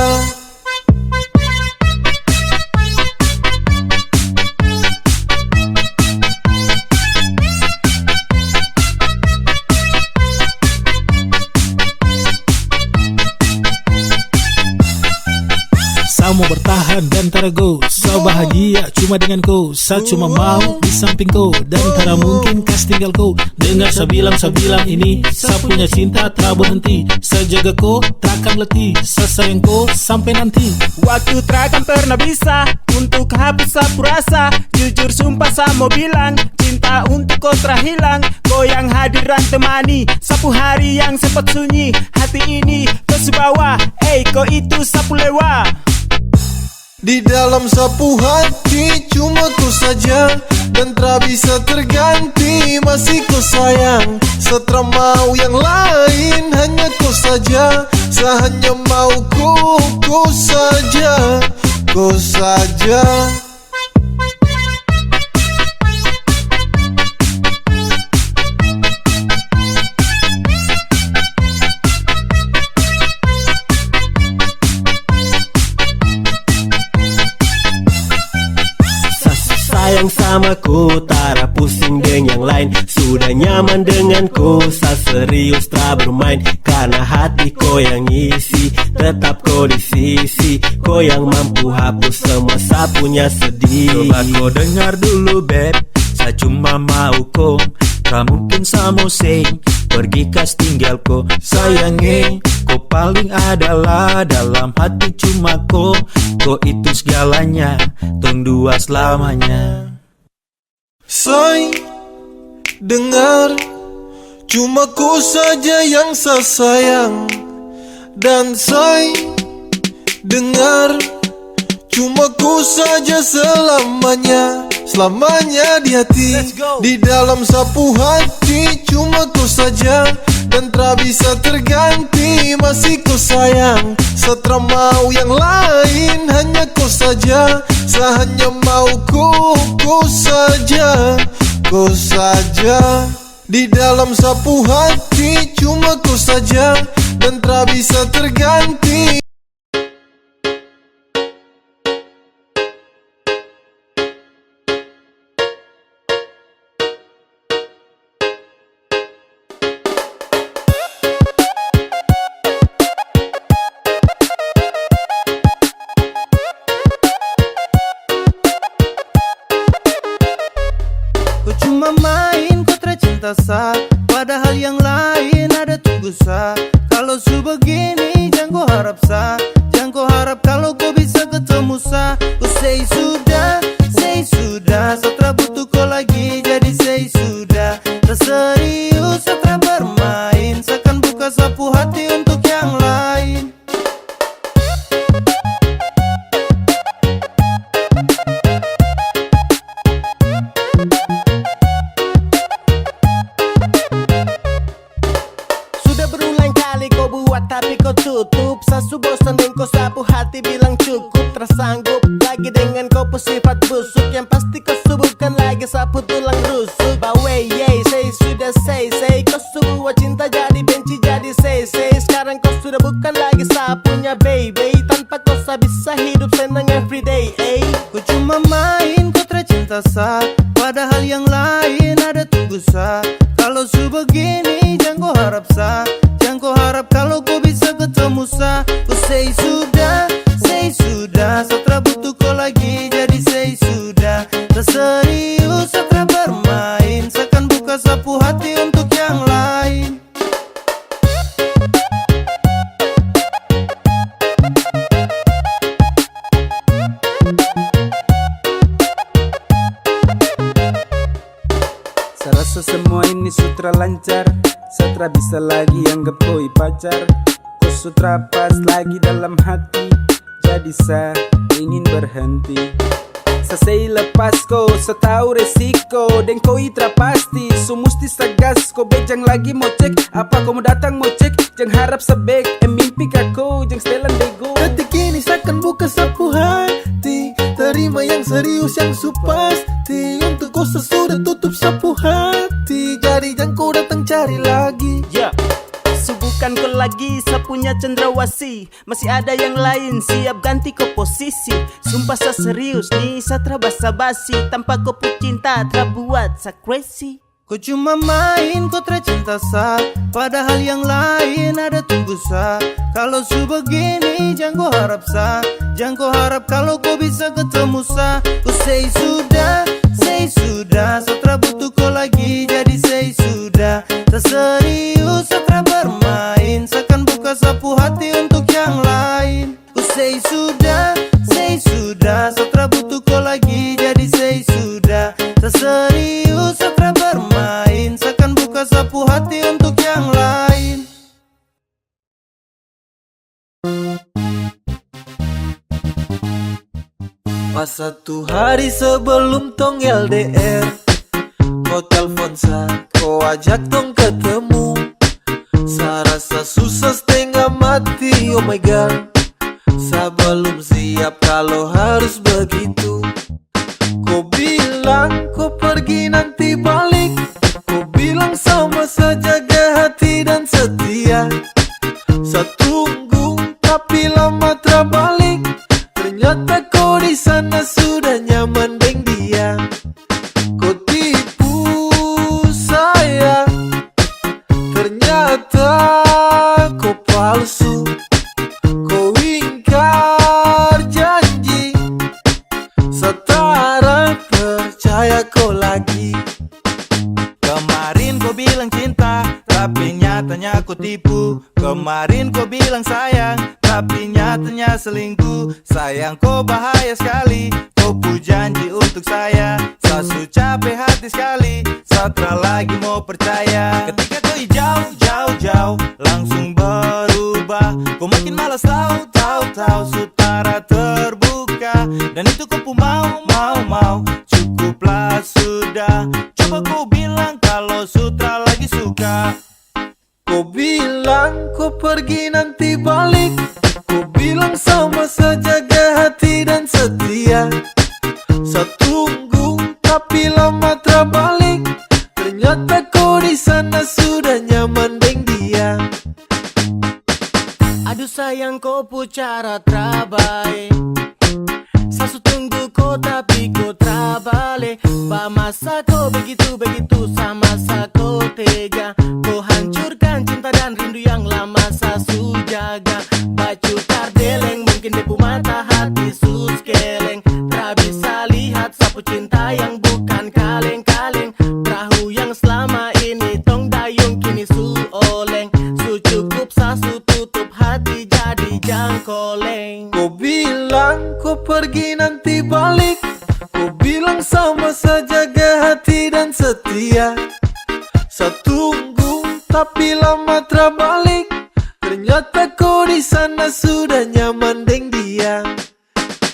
Saya mau bertahan dan tarago. Saya bahagia cuma dengan kau. Saya cuma mau di samping kau. Dan tak mungkin kas tinggal kau. Dengar saya bilang ini. Saya punya cinta tak berhenti. Saya jaga kau takkan letih. Saya sayang kau sampai nanti. Waktu takkan pernah bisa untuk hapus sapu rasa. Jujur sumpah saya mau bilang, cinta untuk kau terhilang. Kau yang hadiran temani sapu hari yang sempat sunyi. Hati ini kau sebawa, kau itu sapu lewa. Di dalam sapu hati cuma ku saja dan tak bisa terganti. Masih ku sayang, setelah mau yang lain. Hanya ku saja, saya hanya mau ku saja. Ku saja. Sayang sama ku, tara pusing dengan yang lain. Sudah nyaman denganku, saya serius tak bermain. Karena hati kau yang isi, tetap kau di sisi. Kau yang mampu hapus semua sapunya sedih. Coba kau dengar dulu beb, saya cuma mau kau. Tak mungkin saya mau sing, pergi kas tinggal kau. Sayangi, kau paling adalah dalam hati cuma kau. Kau itu segalanya, tong dua selamanya. Say, dengar, cuma ku saja yang saya sayang. Dan say, dengar, Cuma ku saja selamanya, selamanya di hati. Di dalam sapu hati cuma ku saja, dan tak bisa terganti. Masih ku sayang, setelah mau yang lain hanya ku saja. Sehanya mau ku saja, ku saja. Di dalam sapu hati cuma ku saja, dan tak bisa terganti. Cuma main kotra cinta sah, padahal yang lain ada tunggu sah. Kalau su begini jangan kau harap sah, jangan kau harap kalau kau bisa ketemu sah. Ku say sudah, setelah butuh kau lagi jadi say sudah. Terserius setelah bermain, seakan buka sapu hati untuk yang lain. Tapi kau tutup, sasu bosan dan kau sapu hati bilang cukup. Tersanggup lagi dengan kau sifat busuk, yang pasti kau subuhkan lagi sapu tulang rusuk. Bawe yay, say kau sebuah cinta jadi benci jadi say. Sekarang kau sudah bukan lagi sapunya baby, tanpa kau bisa hidup senang everyday. Ku cuma main kotra cinta sah, padahal yang lain ada tunggu sah. Kalau su begini jangan kau harap sah, jangan kau harap kalau kau bisa ketemu sah. Ku say sudah, setelah butuh kau lagi jadi say sudah. Terserius setelah bermain, seakan buka sapu hati untuk yang lain. Saya rasa semua ini sutra lancar, setelah bisa lagi anggap koi pacar. Kau sutra pas lagi dalam hati, jadi saya ingin berhenti. Saya lepas kau, setahu resiko, dan kau itra pasti. So musti sagas, kau bejang lagi mau cek. Apa kau mau datang mau cek, jangan harap sebek. Mimpi kau, jangan setelan bego. Detik ini seakan buka sapu hati, terima yang serius yang su pasti. Untuk kau sesudah tutup sapu hati, jadi jangan kau datang cari lagi. Bukan kau lagi sapunya cendrawasih, masih ada yang lain siap ganti kau posisi. Sumpah sa serius nih, sa tra basa-basi, tanpa kau cinta tra buat sa crazy. Kau cuma main kotra cinta sah, padahal yang lain ada tunggu sah. Kalau su begini jangan kau harap sah, jangan kau harap kalau kau bisa ketemu sah. Ku say sudah, setelah butuh kau lagi jadi say sudah. Terserius setelah bermain, seakan buka sapu hati untuk yang lain. Ku say sudah, setelah butuh kau lagi jadi say sudah. Terserius setelah bermain, seakan buka sapu hati untuk yang lain. Pas satu hari sebelum tong LDR, kau telpon sa, kau ajak tong ketemu. Sa rasa susah setengah mati, oh my god. Sa belum siap kalau harus begitu. Kau bilang kau pergi nanti balik, kau bilang sama saja jaga hati dan setia. Sa tunggu tapi lama terbalik, ternyata kau di sana sudah nyaman dengan dia. Kau tipu saya, ternyata kau palsu. Kau ingkar janji, setara percaya kau lagi. Kemarin kau bilang cinta, tapi nyatanya kau tipu. Kemarin kau bilang sayang, tapi nyatanya selingkuh. Sayang kau bahaya sekali, kau pu janji untuk saya. Sasu capek hati sekali, satra lagi mau percaya. Ketika kau jauh, langsung berubah. Kau makin malas tahu, sutara terbuka. kau pergi nanti balik. Kau bilang sama saja jaga hati dan setia. Saya tunggu tapi lama terbalik. Ternyata kau di sana sudah nyaman dengan dia. Aduh sayang kau pucara trabae. Sasu tunggu kau tapi kau trabale. Ba masa kau begitu-begitu sama sa kau tega. Kau hancurkan cinta dan rindu yang lama sasu jaga. Baju tardeleng mungkin depu mata hati sus keleng. Tak bisa lihat sapu cinta yang bukan kaleng-kaleng. Perahu yang selama ini tong dayung kini su oleng. Su cukup sasu tutup hati jadi jangkoleng. Kau bilang kau pergi nanti balik. Kau bilang sama saja jaga hati dan setia. Saya tunggu tapi lama terbalik. Ternyata kau di sana sudah nyaman dengan dia.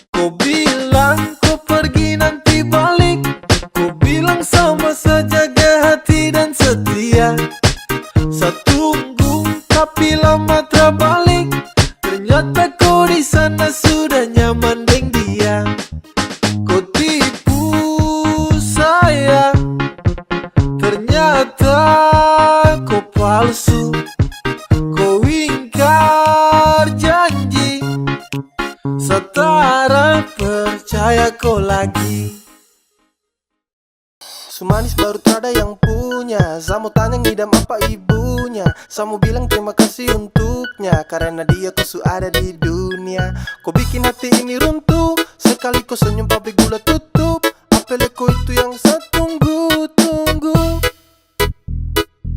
Kau bilang kau pergi nanti balik. Kau bilang sama saja jaga hati dan setia. Saya tunggu tapi lama terbalik. Ternyata kau di sana sudah nyaman dengan dia. Kau tipu saya. Ternyata kau palsu. Kau ingkar janji. Setara percaya kau lagi. Sumanis baru tak ada yang punya. Samu tanya ngidam apa ibunya. Samu bilang terima kasih untuknya. Karena dia kau su ada di dunia. Kau bikin hati ini runtuh. Sekali kau senyum pabrik gula tutup. Apel kau itu yang saya tunggu-tunggu.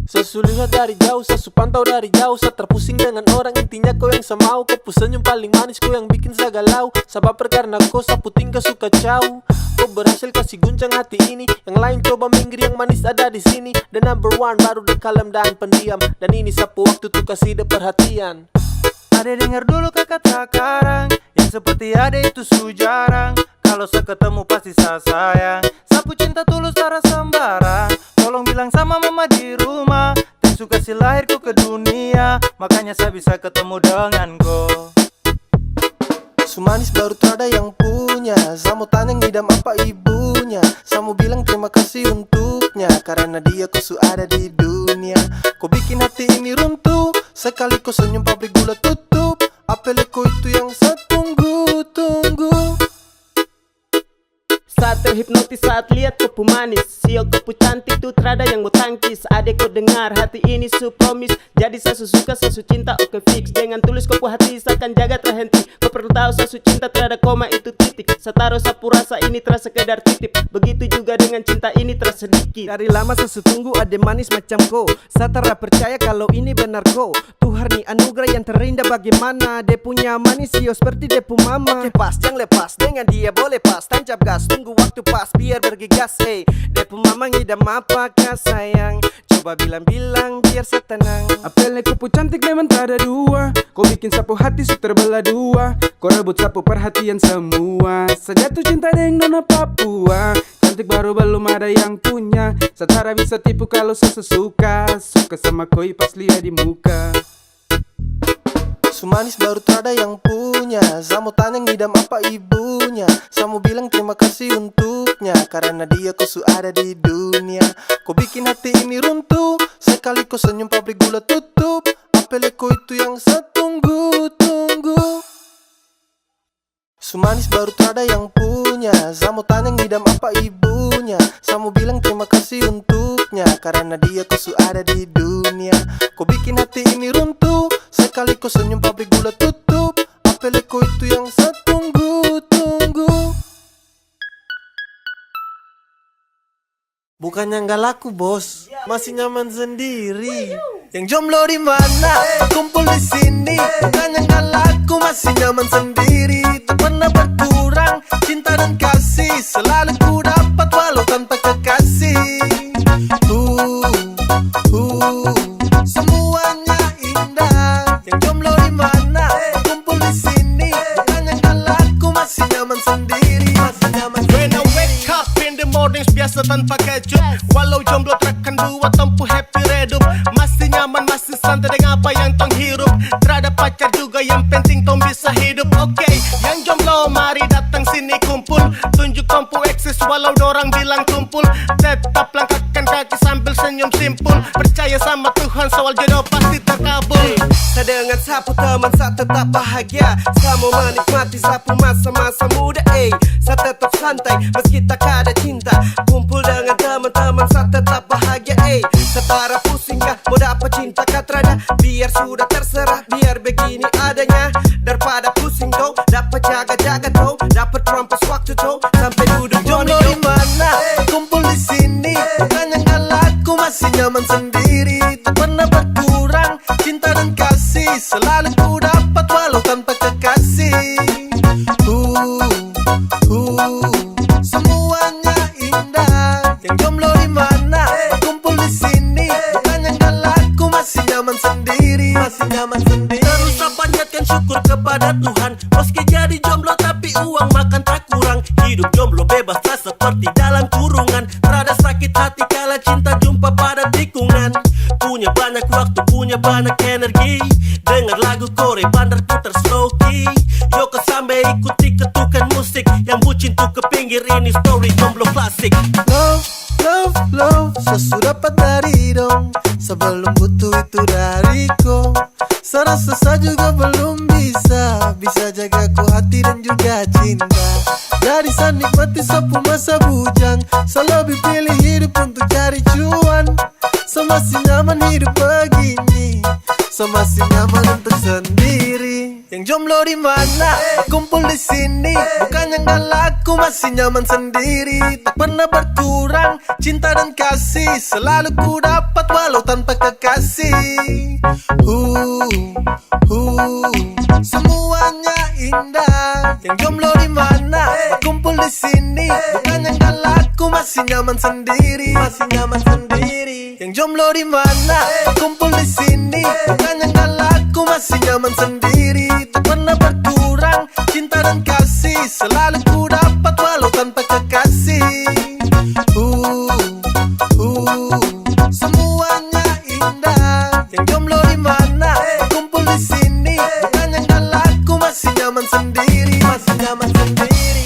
Saya lihat dari jauh, saya pantau dari jauh. Saya terpusing dengan orang, intinya kau yang saya mau. Kau senyum paling manis, kau yang bikin saya galau. Sebab karena kau sapu tinggal suka caw. Kau berhasil kasih guncang hati ini. Yang lain coba minggir, yang manis ada di sini. The number one baru the kalem dan pendiam. Dan ini sapu waktu tuh kasih de perhatian. Ade dengar dulu kakak takarang. Yang seperti ade itu su jarang. Kalau saya ketemu pasti saya sayang. Sapu cinta tulus tak sembarang. Tolong bilang sama mama di rumah. Tisu kasih lahirku ke dunia. Makanya saya bisa ketemu dengan kau. Sumanis baru tak ada yang punya. Samu tanya ngidam apa ibunya. Samu bilang terima kasih untuknya. Karena dia kau su ada di dunia. Kau bikin hati ini runtuh. Sekali kau senyum pabrik gula tutup. Apel kau itu yang saya tunggu-tunggu. Saat terhipnotis saat lihat kopu manis. Sio kopu cantik tuh terada yang mau tangkis. Adek kau dengar hati ini su promise. Jadi saya suka saya cinta oke fix. Dengan tulus kopu hati saya akan jaga terhenti. Kau perlu tahu saya cinta terada koma itu titik. Saya taruh sapu rasa ini terasa sekedar titip. Begitu juga dengan cinta ini terasa sedikit. Dari lama saya tunggu ade manis macam kau. Saya tak percaya kalau ini benar kau. Tuhan nih anugerah yang terindah bagaimana. Dia punya manis sio seperti dia pu mama. Lepas jangan lepas dengan dia boleh pas. Tancap gas tunggu waktu pas biar bergegas. Hey, dia pu mama ngidam apakah sayang. Coba bilang-bilang biar saya tenang. Apelnya kupu cantik memang tak ada dua. Kau bikin sapu hati su terbelah dua. Kau rebut sapu perhatian semua. Saya jatuh cinta dengan nona Papua. Cantik baru belum ada yang punya. Setara bisa tipu kalau saya suka. Suka sama koi pas lihat di muka. Sumanis baru tak ada yang punya. Samu tanya ngidam apa ibunya. Samu bilang terima kasih untuknya. Karena dia kau su ada di dunia. Kau bikin hati ini runtuh. Sekali kau senyum pabrik gula tutup. Apel kau itu yang saya tunggu-tunggu. Sumanis baru tak ada yang punya. Samu tanya ngidam apa ibunya. Samu bilang terima kasih untuknya. Karena dia kau su ada di dunia. Kau bikin hati ini runtuh. Sekali kau senyum pabrik gula tutup. Apel kau itu yang saya tunggu-tunggu. Bukannya nggak laku bos, masih nyaman sendiri. Yang jomblo di mana? Kumpul di sini. Bukannya nggak laku, masih nyaman sendiri. Tak pernah berkurang cinta dan kasih. Selalu ku dapat walau tanpa kekasih. Semuanya indah. Yang jomblo di mana? Kumpul di sini. Bukannya nggak laku, masih nyaman sendiri. Masih nyaman sendiri. When I wake up in the mornings biasa tanpa kejut. Walau jomblo takkan buat tempuh happy redup. Masih nyaman, masih santai dengan apa yang tong hirup. Terada pacar juga yang penting tong bisa hidup. Oke, yang jomblo mari datang sini kumpul. Tunjuk kompu eksis walau dorang bilang tumpul. Tetap langkahkan kaki sambil senyum simpul. Percaya sama Tuhan soal jodoh pasti terkabul. Saya dengan sapu teman saya tetap bahagia. Saya mau menikmati sapu masa-masa muda. Saya tetap santai meski tak ada cinta. Kumpul dengan teman-teman saya tetap bahagia. Setara pusing kah mau dapat cinta katrada. Biar sudah terserah, biar begini adanya. Daripada pusing tuh, dapat jaga-jaga tuh, dapat terampus waktu tuh, sampai duduk Jomblo di mana? Kumpul di sini. Bukan yang galakku masih nyaman sendiri. Tak pernah berkurang cinta dan kasih. Selalu ku dapat walau tanpa kekasih. Semuanya indah. Yang jomblo di mana? Kumpul di sini. Bukan yang galakku masih nyaman sendiri. Masih nyaman sendiri. Terus panjatkan syukur kepada Tuhan. Meski jadi jomblo tapi uang makan tak kurang. Hidup jomblo bebas tak seperti dalam kurungan. Terada sakit hati kala cinta jumpa pada tikungan. Punya banyak waktu, punya banyak energi. Dengar lagu Korea bandar putar slow key. Yoko sampai ikuti ketukan musik. Yang bucin tuh ke pinggir ini story jomblo klasik. Love, sesudah dapat dari dong. Sebelum butuh itu dariku. Serasa juga belum bisa jaga ku hati dan juga cinta. Jadi saya nikmati sapu masa bujang. Saya lebih pilih hidup untuk cari cuan. Saya masih nyaman hidup begini. Saya masih nyaman untuk sendiri. Yang jomblo di mana? Kumpul di sini. Bukan yang galakku masih nyaman sendiri. Tak pernah berkurang cinta dan kasih. Selalu ku dapat walau tanpa kekasih. Semuanya indah. Yang jomblo di mana? Kumpul di sini. Bukan yang galakku masih nyaman sendiri. Masih nyaman sendiri. Yang jomblo di mana? Kumpul di sini. Bukan yang galakku masih nyaman sendiri. Tak pernah berkurang cinta dan kasih. Selalu ku dapat walau tanpa kekasih. Semuanya indah. Yang jomblo di mana? Kumpul di sini. Bukan yang galakku masih nyaman sendiri. Masih nyaman sendiri.